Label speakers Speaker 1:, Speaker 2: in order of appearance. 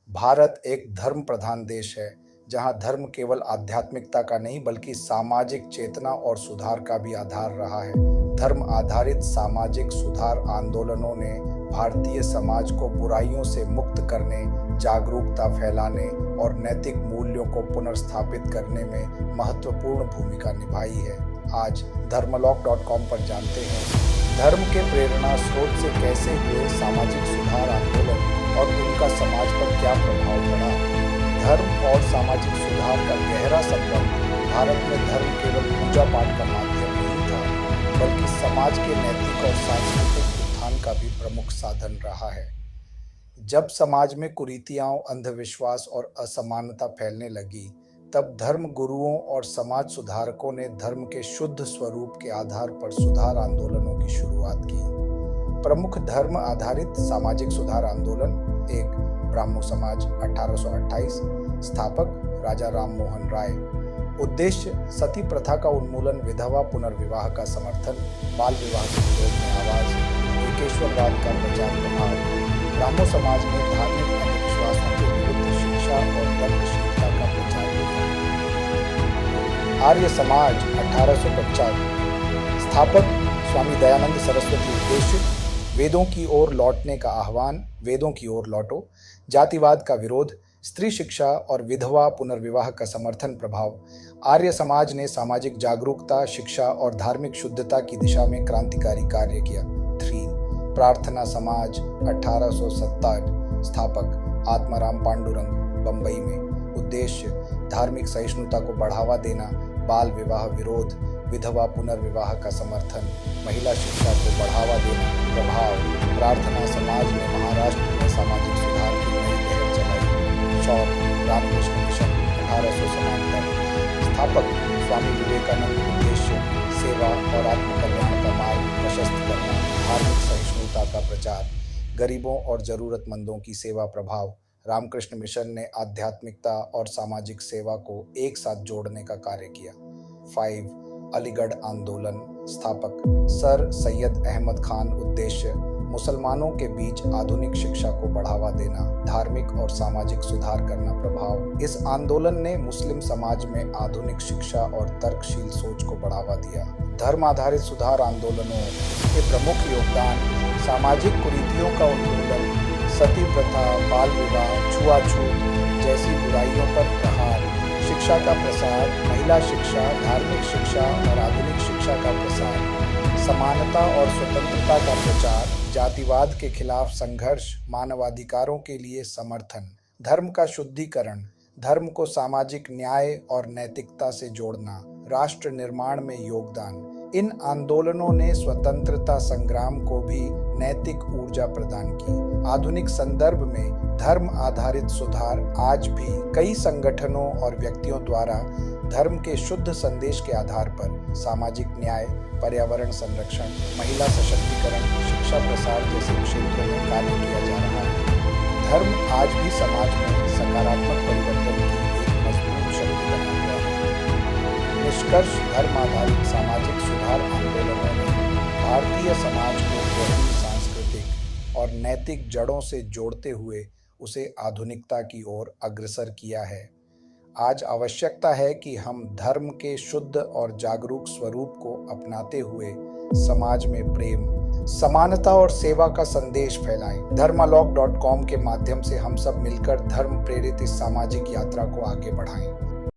Speaker 1: भारत एक धर्म प्रधान देश है, जहां धर्म केवल आध्यात्मिकता का नहीं बल्कि सामाजिक चेतना और सुधार का भी आधार रहा है। धर्म आधारित सामाजिक सुधार आंदोलनों ने भारतीय समाज को बुराइयों से मुक्त करने, जागरूकता फैलाने और नैतिक मूल्यों को पुनर्स्थापित करने में महत्वपूर्ण भूमिका निभाई है। आज धर्मलॉक.com पर जानते हैं धर्म के प्रेरणा स्रोत से कैसे हुए सामाजिक सुधार आंदोलन और उनका समाज पर क्या प्रभाव पड़ा। धर्म और सामाजिक सुधार का गहरा संबंध भारत में धर्म केवल पूजा पाठ का माध्यम नहीं था, बल्कि समाज के नैतिक और सांस्कृतिक उत्थान का भी प्रमुख साधन रहा है। जब समाज में कुरीतियां, अंधविश्वास और असमानता फैलने लगी, तब धर्म गुरुओं और समाज सुधारकों ने धर्म के शुद्ध स्वरूप के आधार पर सुधार आंदोलनों की शुरुआत की। प्रमुख धर्म आधारित सामाजिक सुधार आंदोलन: 1. ब्राह्मो समाज 1828, स्थापक राजा राम मोहन राय। उद्देश्य: सती प्रथा का उन्मूलन, विधवा पुनर्विवाह का समर्थन, बाल विवाह के विरोध में आवाज, एकेश्वरवाद का प्रचार प्रभाव। ब्राह्मो समाज ने धार्मिक अंधविश्वासों के विरुद्ध शिक्षा और तर्कशीलता का प्रचार किया। आर्य समाज 1850, स्थापक स्वामी दयानंद सरस्वती। उद्देश्य: वेदों की ओर लौटने का आह्वान, वेदों की ओर लौटो, जातिवाद का विरोध, स्त्री शिक्षा और विधवा पुनर्विवाह का समर्थन प्रभाव। आर्य समाज ने सामाजिक जागरूकता, शिक्षा और धार्मिक शुद्धता की दिशा में क्रांतिकारी कार्य किया। 3. प्रार्थना समाज 1870, स्थापक आत्माराम पांडुरंग, बंबई में। उद्देश्य: धार्मिक सहिष्णुता को बढ़ावा देना, बाल विवाह विरोध, विधवा पुनर्विवाह का समर्थन, महिला शिक्षा को बढ़ावा देना। प्रभाव: प्रार्थना समाज ने महाराष्ट्र में सामाजिक सुधार की नई लहर चलाई। शौक: रामकृष्ण मिशन 1870, स्थापक स्वामी विवेकानंद। उद्देश्य: सेवा और आत्मकल्याण का मार्ग प्रशस्त करना, धार्मिक सहिष्णुता का प्रचार, गरीबों और जरूरतमंदों की सेवा। प्रभाव: रामकृष्ण मिशन ने आध्यात्मिकता और सामाजिक सेवा को एक साथ जोड़ने का कार्य किया। 5. अलीगढ़ आंदोलन, स्थापक सर सैयद अहमद खान। उद्देश्य: मुसलमानों के बीच आधुनिक शिक्षा को बढ़ावा देना, धार्मिक और सामाजिक सुधार करना। प्रभाव: इस आंदोलन ने मुस्लिम समाज में आधुनिक शिक्षा और तर्कशील सोच को बढ़ावा दिया। धर्म आधारित सुधार आंदोलनों के प्रमुख योगदान: सामाजिक कुरीतियों का उन्मूलन, सती प्रथा, बाल विवाह, छुआछूत जैसी बुराइयों पर प्रहार, शिक्षा का प्रसार, महिला शिक्षा, धार्मिक शिक्षा और आधुनिक शिक्षा का प्रसार, समानता और स्वतंत्रता का प्रचार, जातिवाद के खिलाफ संघर्ष, मानवाधिकारों के लिए समर्थन, धर्म का शुद्धिकरण, धर्म को सामाजिक न्याय और नैतिकता से जोड़ना, राष्ट्र निर्माण में योगदान। इन आंदोलनों ने स्वतंत्रता संग्राम को भी नैतिक ऊर्जा प्रदान की। आधुनिक संदर्भ में धर्म आधारित सुधार आज भी कई संगठनों और व्यक्तियों द्वारा धर्म के शुद्ध संदेश के आधार पर सामाजिक न्याय, पर्यावरण संरक्षण, महिला सशक्तिकरण, शिक्षा प्रसार जैसे क्षेत्रों में कार्य किया जा रहा है। धर्म आज भी समाज में सकारात्मक परिवर्तन की एक मजबूत शक्ति बना हुआ है। निष्कर्ष: धर्म आधारित सामाजिक सुधार आंदोलनों ने भारतीय समाज को गहरी सांस्कृतिक और नैतिक जड़ों से जोड़ते हुए उसे आधुनिकता की ओर अग्रसर किया है। आज आवश्यकता है कि हम धर्म के शुद्ध और जागरूक स्वरूप को अपनाते हुए समाज में प्रेम, समानता और सेवा का संदेश फैलाएं। धर्मलॉक.com के माध्यम से हम सब मिलकर धर्म प्रेरित इस सामाजिक यात्रा को आगे बढ़ाएं।